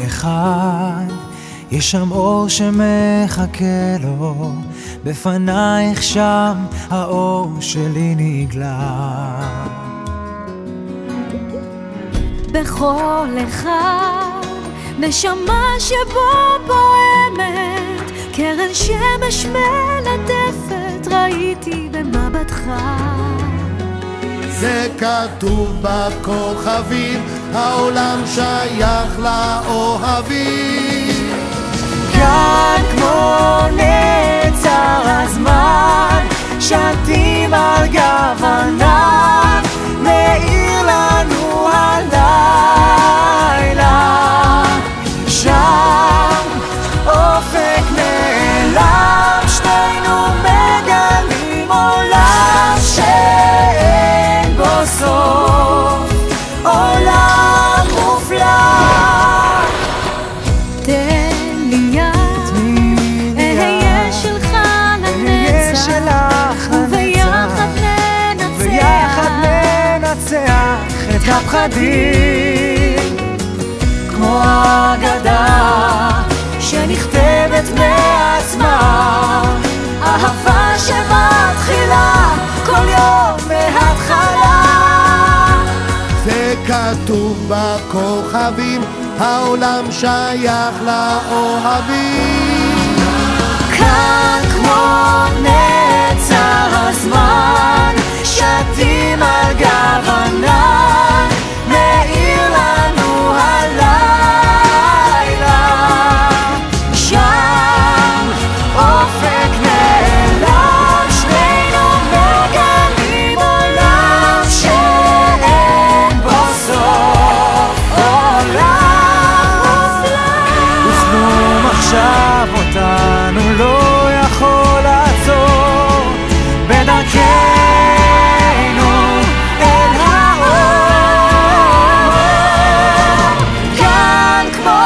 אחד, יש שם אור שמחכה לו, בפנייך שם האור שלי נגלה. בכל אחד נשמה שבו פועמת, קרן שמש מלטפת ראיתי במבטך. זה כתוב בכוכבים, העולם שייך לאוהבים. כאן כמו נצר הזמן, שתים על גב ענן, מאיר לנו הלילה. שם אופק נעלם, שנינו מגלים עולם שאין בו סוף, עולם מופלא. תן לי יד, אהיה שלך לנצח, וביחד ננצח את הפחדים. כמו אגדה שנכתבת מעצמה, אהבה שמתחילה כל יום מההתחלה. זה כתוב בכוכבים, העולם שייך לאוהבים. כאן כמו נצר הזמן, שתים על גב ענן, מאיר לנו הלילה. שם אופק נעלם, שנינו מגלים עולם שאין בו סוף, עולם מופלא. וכלום עכשיו אותנו לא יכול לעצור בדרכנו אל האור. כאן כמו